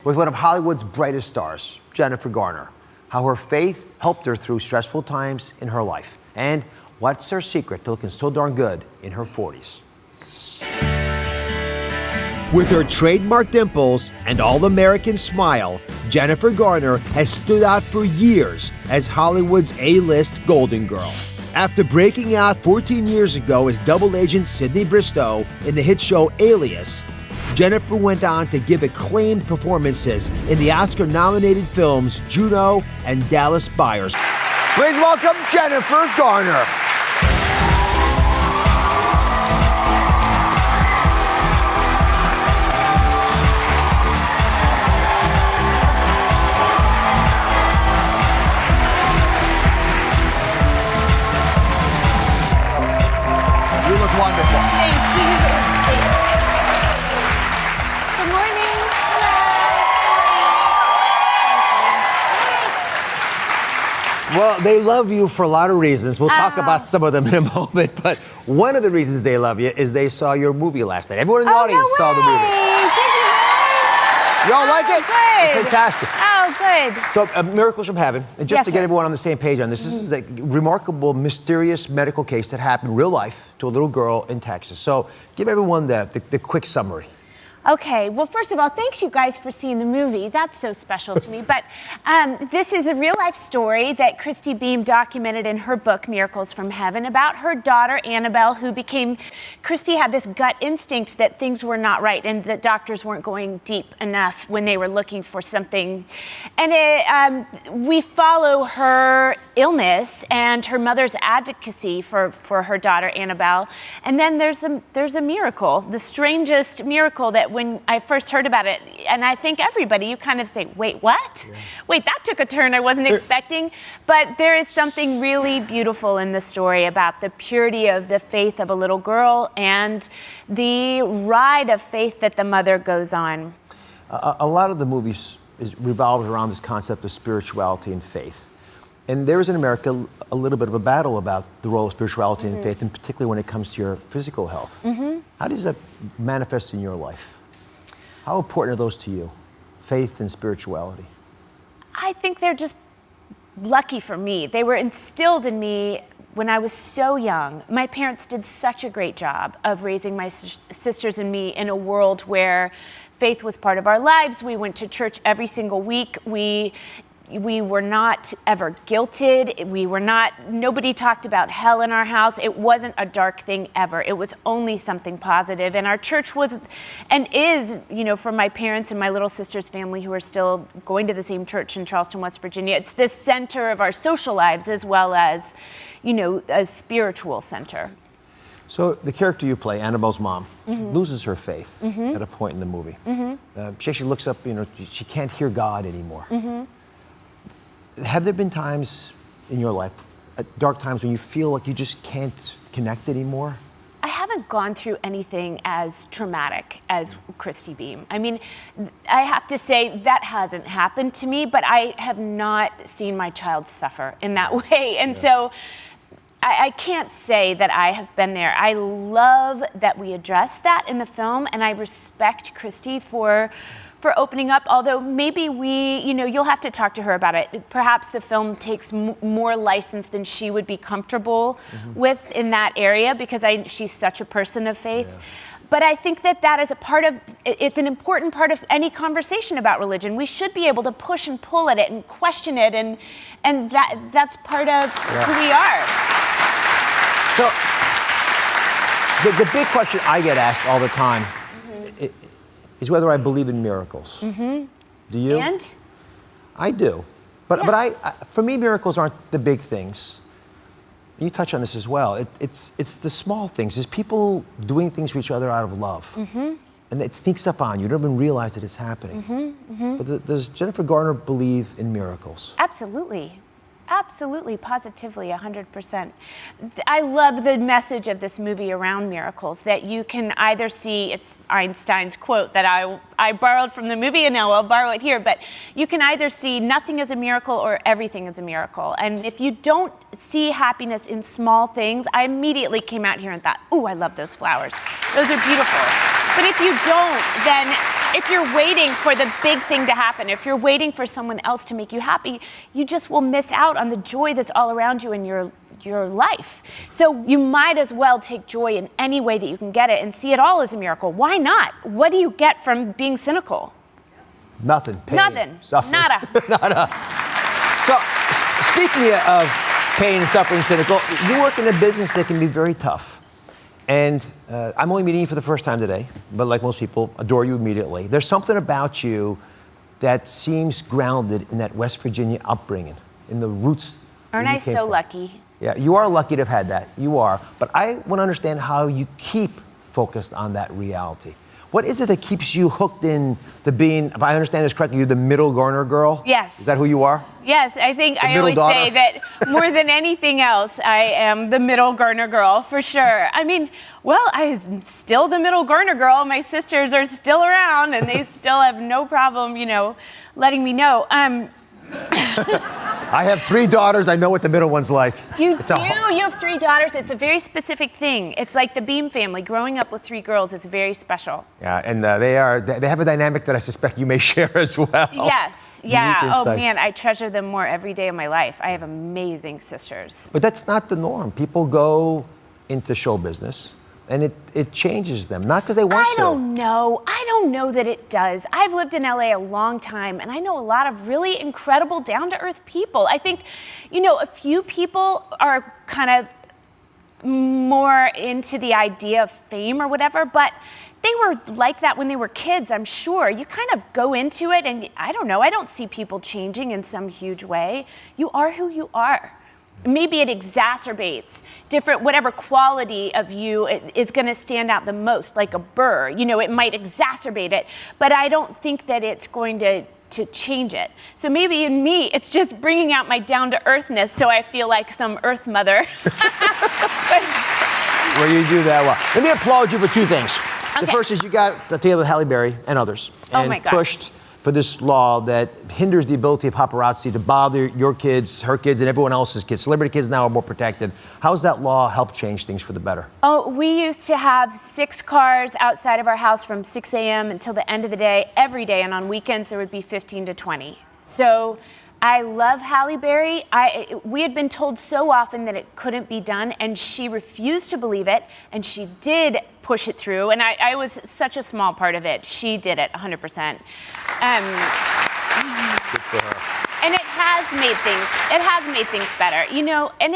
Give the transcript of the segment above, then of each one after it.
with one of Hollywood's brightest stars, Jennifer Garner. How her faith helped her through stressful times in her life. And what's her secret to looking so darn good in her 40s? With her trademark dimples and all-American smile, Jennifer Garner has stood out for years as Hollywood's A-list golden girl. After breaking out 14 years ago as double agent Sydney Bristow in the hit show Alias, Jennifer went on to give acclaimed performances in the Oscar-nominated films Juno and Dallas Buyers. Please welcome Jennifer Garner. You look wonderful. Thank you. Good morning. Hello. Well, they love you for a lot of reasons. We'll talk about some of them in a moment, but one of the reasons they love you is they saw your movie last night. Everyone in the audience saw the movie. You all like it? Good. It's fantastic. Oh, good. So, Miracles from Heaven, and just Yes, to get sir. everyone on the same page on this, this is a remarkable, mysterious medical case that happened in real life to a little girl in Texas. So, give everyone the quick summary. Okay, well, first of all, thanks you guys for seeing the movie. That's so special to me. But this is a real-life story that Christy Beam documented in her book, Miracles from Heaven, about her daughter, Annabelle, who became... Christy had this gut instinct that things were not right and that doctors weren't going deep enough when they were looking for something. And we follow her illness and her mother's advocacy for her daughter, Annabelle. And then there's a miracle, the strangest miracle that when I first heard about it, and I think everybody, you kind of say, wait, what? Yeah. Wait, that took a turn I wasn't expecting. But there is something really beautiful in the story about the purity of the faith of a little girl and the ride of faith that the mother goes on. A lot of the movies revolved around this concept of spirituality and faith. And there is in America a little bit of a battle about the role of spirituality and faith, and particularly when it comes to your physical health. How does that manifest in your life? How important are those to you, faith and spirituality? I think they're just lucky for me. They were instilled in me when I was so young. My parents did such a great job of raising my sisters and me in a world where faith was part of our lives. We went to church every single week. We were not ever guilted. Nobody talked about hell in our house. It wasn't a dark thing ever. It was only something positive. And our church was, and is, for my parents and my little sister's family who are still going to the same church in Charleston, West Virginia, it's the center of our social lives as well as, a spiritual center. So the character you play, Annabelle's mom, loses her faith at a point in the movie. She actually looks up, she can't hear God anymore. Have there been times in your life, dark times, when you feel like you just can't connect anymore? I haven't gone through anything as traumatic as Christy Beam. I mean, I have to say that hasn't happened to me, but I have not seen my child suffer in that way. And so I can't say that I have been there. I love that we address that in the film, and I respect Christy for opening up, although maybe you'll have to talk to her about it. Perhaps the film takes more license than she would be comfortable with in that area because she's such a person of faith. Yeah. But I think that is it's an important part of any conversation about religion. We should be able to push and pull at it and question it, and that's part of who we are. So, the big question I get asked all the time is whether I believe in miracles. Do you? And? I do. But for me, miracles aren't the big things. You touch on this as well. It's the small things. It's people doing things for each other out of love. And it sneaks up on you. You don't even realize that it's happening. But does Jennifer Garner believe in miracles? Absolutely. Absolutely, positively, 100%. I love the message of this movie around miracles, that you can either see, it's Einstein's quote that I borrowed from the movie, and now I'll borrow it here, but you can either see nothing as a miracle or everything as a miracle. And if you don't see happiness in small things, I immediately came out here and thought, ooh, I love those flowers. Those are beautiful. But if you don't, then if you're waiting for the big thing to happen, if you're waiting for someone else to make you happy, you just will miss out on the joy that's all around you in your life. So you might as well take joy in any way that you can get it and see it all as a miracle. Why not? What do you get from being cynical? Nothing. Pain, Nothing. suffering. Nada. Nada. So, speaking of pain, suffering, cynical, you work in a business that can be very tough. And I'm only meeting you for the first time today, but like most people, adore you immediately. There's something about you that seems grounded in that West Virginia upbringing, in the roots. Aren't I so lucky? Yeah, you are lucky to have had that. You are. But I want to understand how you keep focused on that reality. What is it that keeps you hooked in the being, if I understand this correctly, you're the middle Garner girl? Yes. Is that who you are? Yes, I think I middle always daughter? say that more than anything else, I am the middle Garner girl, for sure. I mean, well, I'm still the middle Garner girl. My sisters are still around, and they still have no problem, letting me know. I have 3 daughters. I know what the middle one's like. You do? You have 3 daughters. It's a very specific thing. It's like the Beam family. Growing up with 3 girls is very special. Yeah, and they have a dynamic that I suspect you may share as well. Yes, yeah. Unique Oh insights. man, I treasure them more every day of my life. I have amazing sisters. But that's not the norm. People go into show business, and it changes them, not because they want to. I don't know that it does. I've lived in LA a long time, and I know a lot of really incredible, down-to-earth people. I think, a few people are kind of more into the idea of fame or whatever, but they were like that when they were kids, I'm sure. You kind of go into it, and I don't know, I don't see people changing in some huge way. You are who you are. Maybe it exacerbates different, whatever quality of you is going to stand out the most, like a burr. It might exacerbate it, but I don't think that it's going to change it. So maybe in me, it's just bringing out my down-to-earthness so I feel like some earth mother. Well, you do that well. Let me applaud you for 2 things. Okay. The first is you got together with Halle Berry and others and pushed for this law that hinders the ability of paparazzi to bother your kids, her kids, and everyone else's kids. Celebrity kids now are more protected. How's that law help change things for the better? Oh, we used to have 6 cars outside of our house from 6 a.m. until the end of the day, every day, and on weekends there would be 15 to 20. So I love Halle Berry. We had been told so often that it couldn't be done, and she refused to believe it, and she did push it through, and I was such a small part of it. She did it 100%. Good for her. And it has made things better, and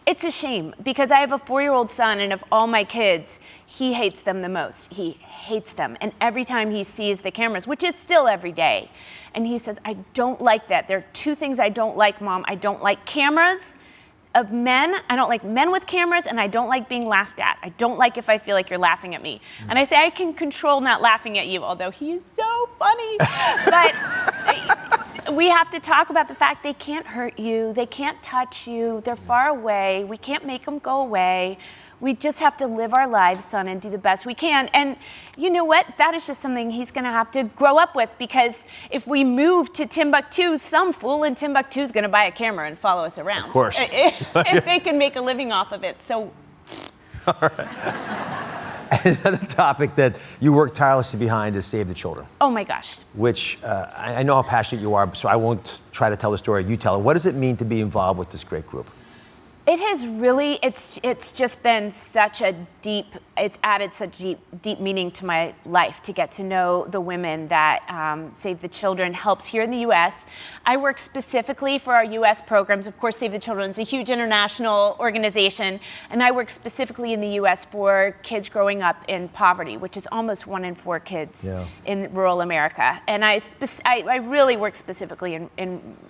it's a shame because I have a 4-year-old son, and of all my kids, he hates them the most. He hates them. And every time he sees the cameras, which is still every day, and he says, I don't like that. There are 2 things I don't like, Mom. I don't like cameras of men. I don't like men with cameras, and I don't like being laughed at. I don't like if I feel like you're laughing at me. And I say, I can control not laughing at you, although he is so funny. But we have to talk about the fact they can't hurt you. They can't touch you. They're far away. We can't make them go away. We just have to live our lives, son, and do the best we can. And you know what? That is just something he's going to have to grow up with, because if we move to Timbuktu, some fool in Timbuktu is going to buy a camera and follow us around. Of course. If they can make a living off of it. So. All right. Another topic that you work tirelessly behind is Save the Children. Oh my gosh. Which I know how passionate you are, so I won't try to tell the story. You tell it. What does it mean to be involved with this great group? It has really, it's just been such a deep, it's added such deep meaning to my life to get to know the women that Save the Children helps here in the U.S. I work specifically for our U.S. programs. Of course, Save the Children is a huge international organization, and I work specifically in the U.S. for kids growing up in poverty, which is almost 1 in 4 kids in rural America. And I really work specifically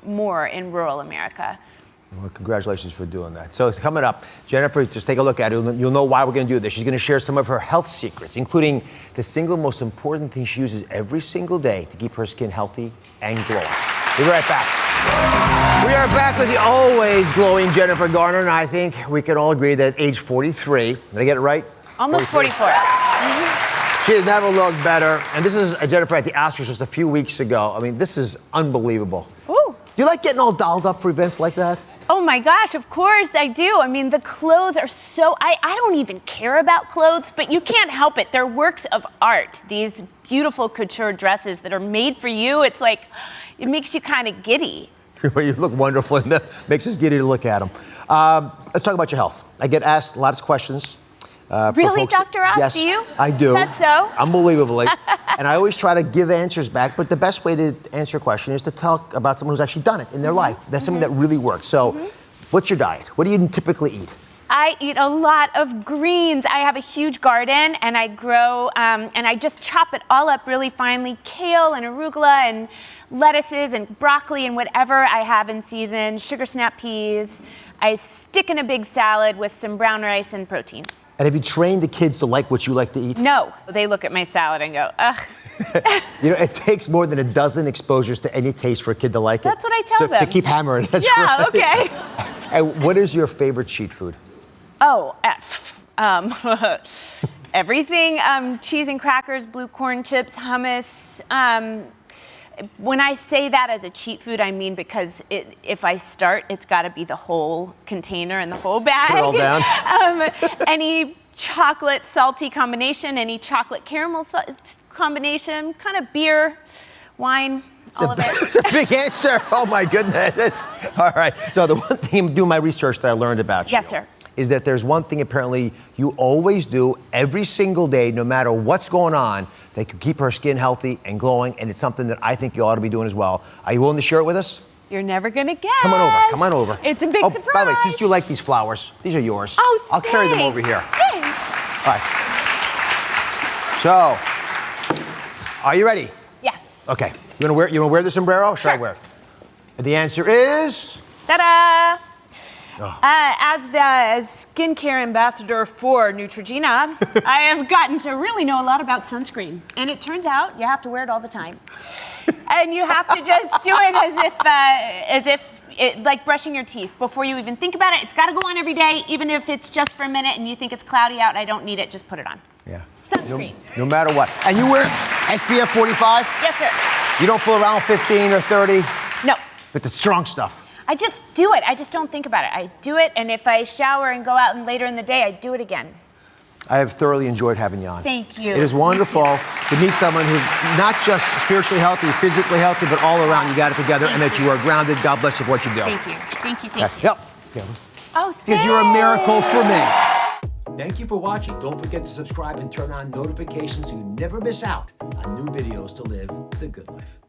more in rural America. Well, congratulations for doing that. So it's coming up. Jennifer, just take a look at it. You'll know why we're going to do this. She's going to share some of her health secrets, including the single most important thing she uses every single day to keep her skin healthy and glowing. We'll be right back. We are back with the always glowing Jennifer Garner, and I think we can all agree that at age 43, did I get it right? Almost 44. She has never looked better. And this is Jennifer at the Oscars just a few weeks ago. I mean, this is unbelievable. Ooh. Do you like getting all dolled up for events like that? Oh my gosh, of course I do. I mean, the clothes are so, I don't even care about clothes, but you can't help it. They're works of art. These beautiful couture dresses that are made for you. It's like, it makes you kind of giddy. You look wonderful, and that makes us giddy to look at them. Let's talk about your health. I get asked lots of questions. Really, Dr. Ross, yes, do you? I do. That's so? Unbelievably. And I always try to give answers back, but the best way to answer a question is to talk about someone who's actually done it in their life. That's something that really works. So, what's your diet? What do you typically eat? I eat a lot of greens. I have a huge garden, and I grow, and I just chop it all up really finely. Kale and arugula and lettuces and broccoli and whatever I have in season. Sugar snap peas. I stick in a big salad with some brown rice and protein. And have you trained the kids to like what you like to eat? No. They look at my salad and go, ugh. You know, it takes more than a dozen exposures to any taste for a kid to like it. That's what I tell them. To keep hammering. That's yeah, right. okay. And what is your favorite cheat food? Oh, everything. Cheese and crackers, blue corn chips, hummus. When I say that as a cheat food, I mean because if I start, it's got to be the whole container and the whole bag. Put it all down. Any chocolate salty combination, any chocolate caramel combination, kind of beer, wine, all of it. It's a big answer. Oh my goodness. All right. So the one thing, doing my research that I learned about you. Yes, sir. Is that there's one thing apparently you always do every single day, no matter what's going on, that can keep her skin healthy and glowing, and it's something that I think you ought to be doing as well. Are you willing to share it with us? You're never gonna guess. Come on over. Come on over. It's a big surprise. By the way, since you like these flowers, these are yours. Oh, I'll carry them over here. Thanks. All right. So, are you ready? Yes. Okay. You wanna wear the sombrero? Or should I Sure. wear it? And the answer is. Ta-da! Oh. As the skincare ambassador for Neutrogena, I have gotten to really know a lot about sunscreen. And it turns out you have to wear it all the time. And you have to just do it as if like brushing your teeth. Before you even think about it, it's got to go on every day, even if it's just for a minute and you think it's cloudy out, I don't need it, just put it on. Yeah. Sunscreen. No matter what. And you wear SPF 45? Yes, sir. You don't fool around with 15 or 30? No. With the strong stuff. I just do it. I just don't think about it. I do it, and if I shower and go out and later in the day, I do it again. I have thoroughly enjoyed having you on. Thank you. It is wonderful to meet someone who's not just spiritually healthy, physically healthy, but all around you got it together, and that you are grounded. God bless you for what you do. Thank you. Thank you. Thank you. Yep. Oh, thanks. Because you're a miracle for me. Thank you for watching. Don't forget to subscribe and turn on notifications so you never miss out on new videos to live the good life.